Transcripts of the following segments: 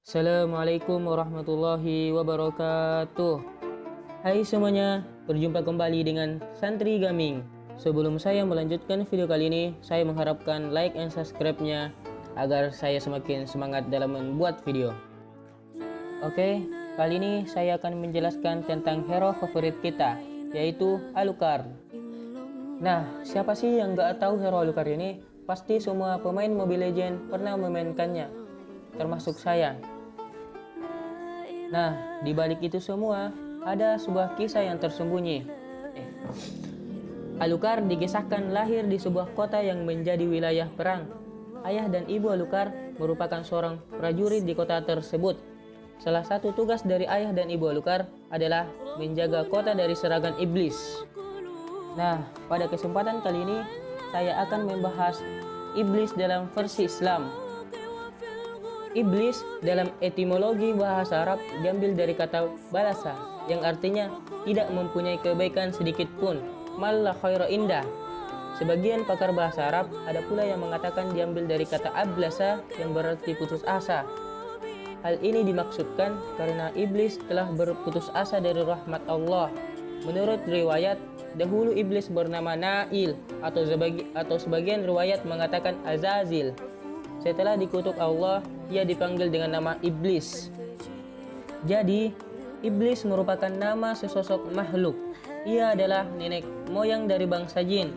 Assalamualaikum warahmatullahi wabarakatuh. Hai semuanya, berjumpa kembali dengan Santri Gaming. Sebelum saya melanjutkan video kali ini, saya mengharapkan like and subscribe-nya agar saya semakin semangat dalam membuat video. Oke, kali ini saya akan menjelaskan tentang hero favorit kita, yaitu Alucard. Nah, siapa sih yang gak tahu hero Alucard ini? Pasti semua pemain Mobile Legends pernah memainkannya, termasuk saya. Nah, di balik itu semua ada sebuah kisah yang tersembunyi. Alucard dikisahkan lahir di sebuah kota yang menjadi wilayah perang. Ayah dan ibu Alucard merupakan seorang prajurit di kota tersebut. Salah satu tugas dari ayah dan ibu Alucard adalah menjaga kota dari serangan iblis. Nah, pada kesempatan kali ini saya akan membahas iblis dalam versi Islam. Iblis dalam etimologi bahasa Arab diambil dari kata balasa, yang artinya tidak mempunyai kebaikan sedikit pun, malah khaira indah. Sebagian pakar bahasa Arab ada pula yang mengatakan diambil dari kata ablasa yang berarti putus asa. Hal ini dimaksudkan karena iblis telah berputus asa dari rahmat Allah. Menurut riwayat, dahulu iblis bernama Nail atau sebagian riwayat mengatakan Azazil. Setelah dikutuk Allah, ia dipanggil dengan nama iblis. Jadi, iblis merupakan nama sesosok makhluk. Ia adalah nenek moyang dari bangsa jin.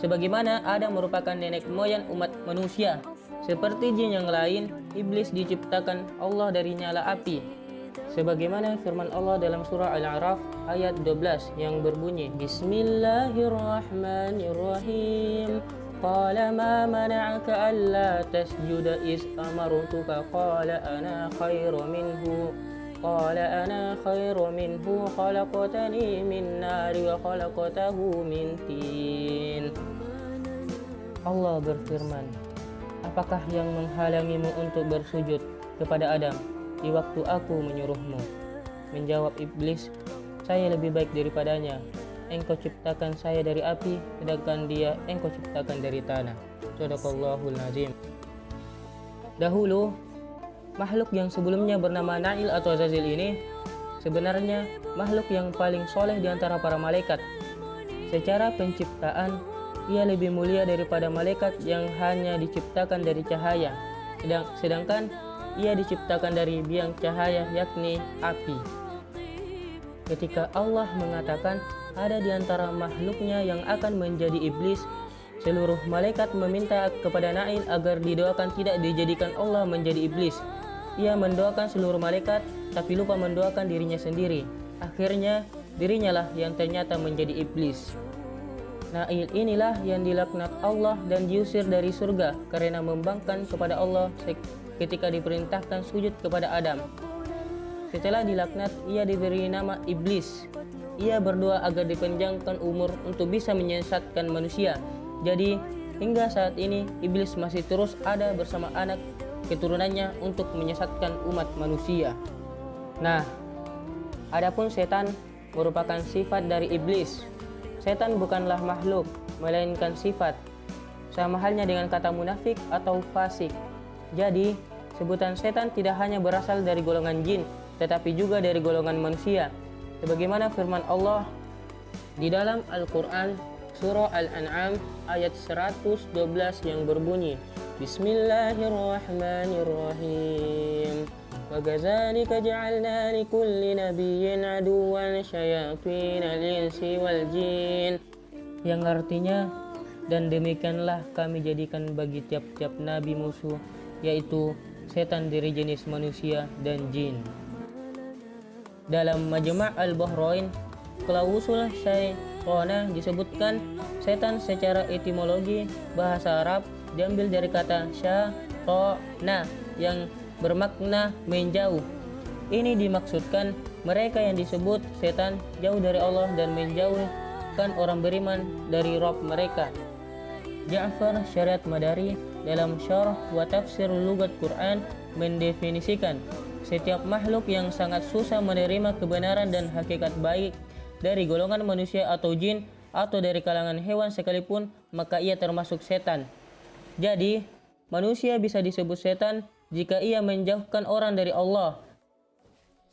Sebagaimana Adam merupakan nenek moyang umat manusia. Seperti jin yang lain, iblis diciptakan Allah dari nyala api. Sebagaimana firman Allah dalam surah Al-A'raf ayat 12 yang berbunyi, Bismillahirrahmanirrahim. Qala ma mana'aka alla tasjuda is amartuka qala ana khairu minhu khalaqtani min nari wa khalaqtahu min tin. Allah berfirman, apakah yang menghalangimu untuk bersujud kepada Adam di waktu aku menyuruhmu? Menjawab iblis, saya lebih baik daripadanya. Engkau ciptakan saya dari api, sedangkan dia engkau ciptakan dari tanah. Shadaqallahul azim. Dahulu, makhluk yang sebelumnya bernama Nail atau Azazil ini sebenarnya makhluk yang paling soleh di antara para malaikat. Secara penciptaan, ia lebih mulia daripada malaikat yang hanya diciptakan dari cahaya, sedangkan ia diciptakan dari biang cahaya, yakni api. Ketika Allah mengatakan ada di antara makhluknya yang akan menjadi iblis, seluruh malaikat meminta kepada Nail agar didoakan tidak dijadikan Allah menjadi iblis. Ia mendoakan seluruh malaikat, tapi lupa mendoakan dirinya sendiri. Akhirnya, dirinya lah yang ternyata menjadi iblis. Nail inilah yang dilaknat Allah dan diusir dari surga karena membangkang kepada Allah ketika diperintahkan sujud kepada Adam. Setelah dilaknat, ia diberi nama iblis. Ia berdoa agar dipanjangkan umur untuk bisa menyesatkan manusia. Jadi, hingga saat ini iblis masih terus ada bersama anak keturunannya untuk menyesatkan umat manusia. Nah, adapun setan merupakan sifat dari iblis. Setan bukanlah makhluk, melainkan sifat. Sama halnya dengan kata munafik atau fasik. Jadi, sebutan setan tidak hanya berasal dari golongan jin, tetapi juga dari golongan manusia. Sebagaimana firman Allah di dalam Al-Quran surah Al-An'am ayat 112 yang berbunyi, Bismillahirrahmanirrahim. Wa kadzalika ja'alna likulli nabiyyin aduwwan syayatinal insi wal jin. Yang artinya, dan demikianlah kami jadikan bagi tiap-tiap nabi musuh, yaitu setan dari jenis manusia dan jin. Dalam Majma' al-Bahrain, Klausul Syaitanah disebutkan setan secara etimologi bahasa Arab diambil dari kata syaitanah yang bermakna menjauh. Ini dimaksudkan mereka yang disebut setan jauh dari Allah dan menjauh menjauhkan orang beriman dari Rabb mereka. Ja'far Syariat Madari dalam Syarah wa Tafsir Lugat Quran mendefinisikan setiap makhluk yang sangat susah menerima kebenaran dan hakikat baik dari golongan manusia atau jin atau dari kalangan hewan sekalipun, maka ia termasuk setan. Jadi, manusia bisa disebut setan jika ia menjauhkan orang dari Allah.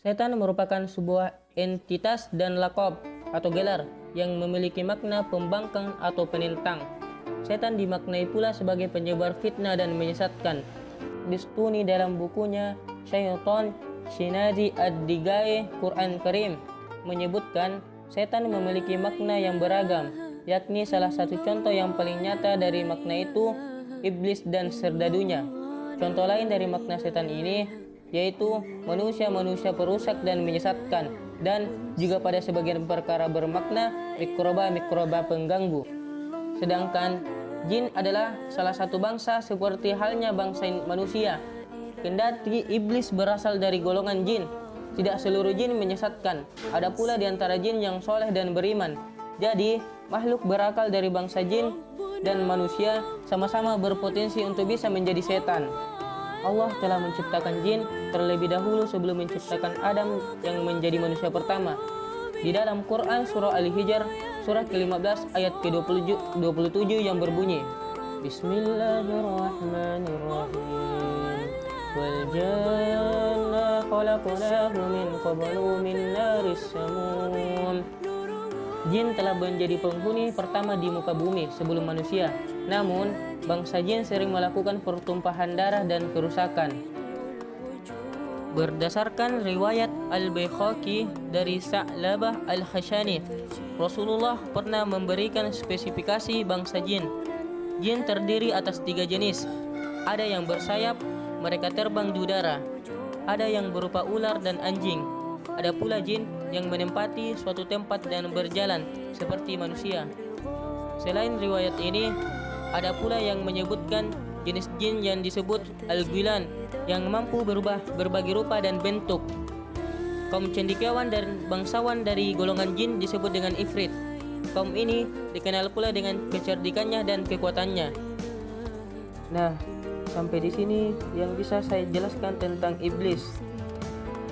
Setan merupakan sebuah entitas dan laqab atau gelar yang memiliki makna pembangkang atau penentang. Setan dimaknai pula sebagai penyebar fitnah dan menyesatkan. Bistuni dalam bukunya Syaitan Shinadi Ad-Digae Quran Karim menyebutkan setan memiliki makna yang beragam, yakni salah satu contoh yang paling nyata dari makna itu iblis dan serdadunya. Contoh lain dari makna setan ini yaitu manusia-manusia perusak dan menyesatkan, dan juga pada sebagian perkara bermakna mikroba pengganggu. Sedangkan jin adalah salah satu bangsa seperti halnya bangsa manusia. Kendati iblis berasal dari golongan jin, tidak seluruh jin menyesatkan. Ada pula di antara jin yang soleh dan beriman. Jadi, makhluk berakal dari bangsa jin dan manusia sama-sama berpotensi untuk bisa menjadi setan. Allah telah menciptakan jin terlebih dahulu sebelum menciptakan Adam yang menjadi manusia pertama. Di dalam Quran surah Al-Hijr surah ke-15 ayat ke-27 yang berbunyi, Bismillahirrahmanirrahim. Wal janna khalaqnahu min qablu min naris samum. Jin telah menjadi penghuni pertama di muka bumi sebelum manusia. Namun, bangsa jin sering melakukan pertumpahan darah dan kerusakan. Berdasarkan riwayat Al-Baihaqi dari Sa'labah Al-Khashani, Rasulullah pernah memberikan spesifikasi bangsa jin. Jin terdiri atas 3 jenis. Ada yang bersayap, mereka terbang di udara. Ada yang berupa ular dan anjing. Ada pula jin yang menempati suatu tempat dan berjalan seperti manusia. Selain riwayat ini, ada pula yang menyebutkan jenis jin yang disebut Al-Ghilan yang mampu berubah berbagai rupa dan bentuk. Kaum cendekiawan dan bangsawan dari golongan jin disebut dengan Ifrit. Kaum ini dikenal pula dengan kecerdikannya dan kekuatannya. Nah, sampai di sini yang bisa saya jelaskan tentang iblis.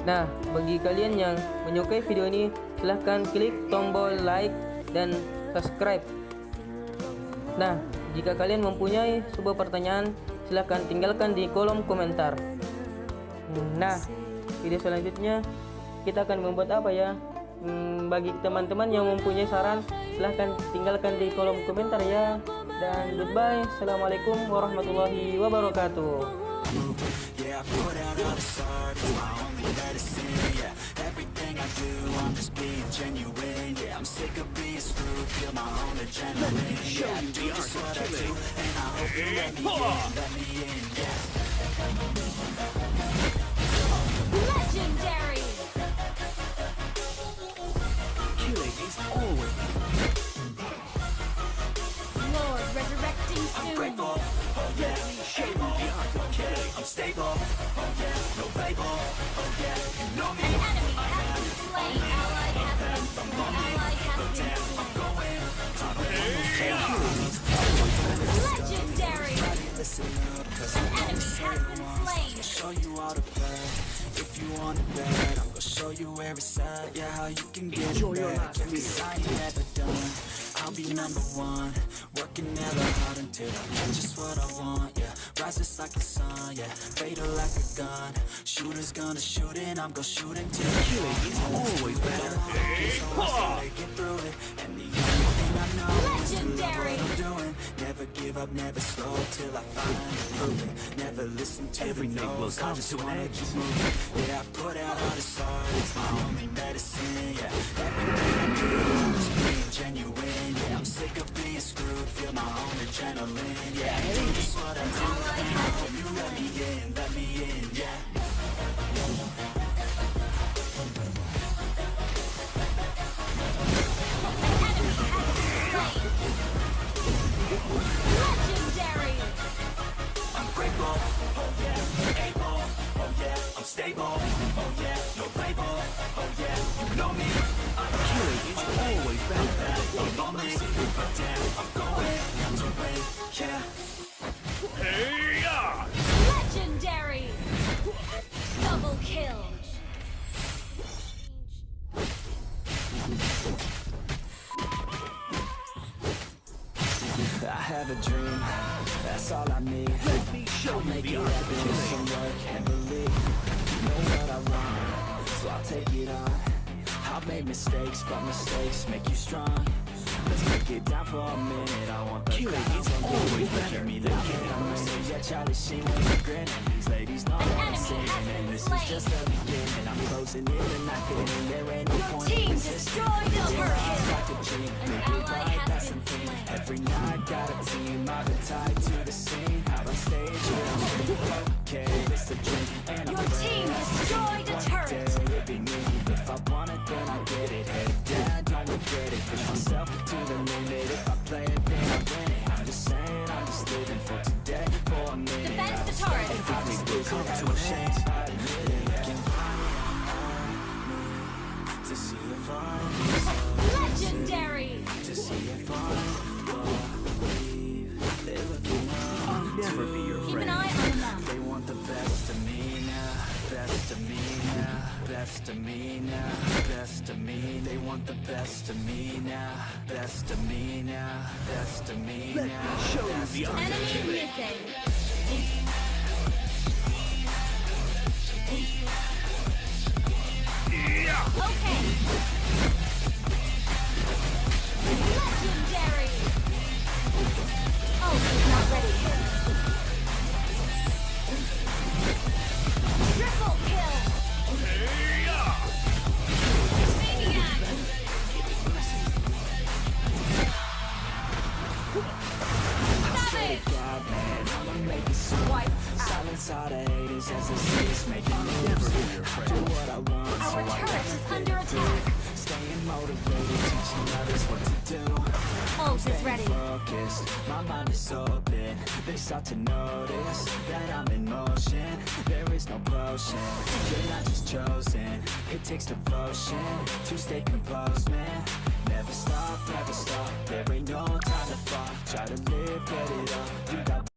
Nah, bagi kalian yang menyukai video ini, silahkan klik tombol like dan subscribe. Nah, jika kalian mempunyai sebuah pertanyaan, silahkan tinggalkan di kolom komentar. Nah, video selanjutnya kita akan membuat apa ya? Bagi teman-teman yang mempunyai saran, silahkan tinggalkan di kolom komentar ya. Dan goodbye. Assalamualaikum warahmatullahi wabarakatuh. Yeah, I put out all the art, it's my only medicine, yeah. Everything I do, I'm just being genuine, yeah. I'm sick of being screwed, feel my own adrenaline, yeah. I do just what I do, and I hope you let me in, yeah. Legendary! Killing is always Lord resurrecting soon! grateful, oh yeah. Shame on me, okay, I'm stable, oh yeah. No label, oh yeah. You know me, An enemy has been slain! Ally has been slain! Ally has been slain! Legendary! listen up, cause An enemy has been slain! show you all the blood. If you want it bad, I'm gonna show you every side. Yeah, how you can get it back. Yeah, 'cause I ain't never done. I'll be number one, working hella hard until I get just what I want. Yeah, rises like the sun. Yeah, fatal like a gun. Shooters gonna shoot and I'm gonna shoot until killing is always better. Get through it, and the only thing I know is to love what I'm doing. Never give up, never slow till I finally prove it. Never listen to Everything the will no's, come I just to an wanna end. keep moving. Yeah, I put out all this art, it's my only medicine. Yeah, everything I do, I'm just being genuine. Yeah, I'm sick of being screwed, feel my own adrenaline. Yeah, I do just what I do, and I hope you let me in, yeah. Legendary! I'm grateful, oh yeah, able, oh yeah, I'm stable, oh yeah, no label, oh yeah, you know me. have a dream, that's all I need. I'll make it happen with some work and believe. You know what I want, so I'll take it on. I've made mistakes, but mistakes make you strong. Let's break it down for a minute. I want the crowds and always better me than I'm winning. Yeah, Charlie Sheen with a grin. These ladies know what I'm saying, and this is just the beginning. I'm closing in and not getting. There ain't no point in resisting. Like a dream, maybe right, that's the thing. Every night got a team, I've been tied to the scene. Out on stage, yeah, I'm screaming, okay, it's a dream. And Your team destroyed a turret. it'd be me. If I want it, then I get it. Head down, don't regret it. Push myself to the limit. If I play it, then I win it. I'm just saying, I'm just living for today, for a minute. Defend the turret. I just losing to a chance. I admit it. Looking to see if I'm Legendary. to see if I believe. They're looking up. I'll never be your Keep an eye on them. They want the best of me now, best of me now, best of me now, best of me. They want the best of me now, best of me now, best of me now. Show you the Enemy missing. Okay. Legendary. Oh, he's not ready. Triple kill. Maniac. Savage. God, man, I'ma make it so. Wiped out. Silence all the haters as they see us making moves. Do what I want, so Our I turret got is to under do. attack. Staying motivated, teaching others what to do. Ult is ready. Focused, my mind is open. They start to notice that I'm in motion. There is no potion, you're not just chosen. It takes devotion to stay composed, man. Never stop, there ain't no time to fall. Try to live, get it up. You got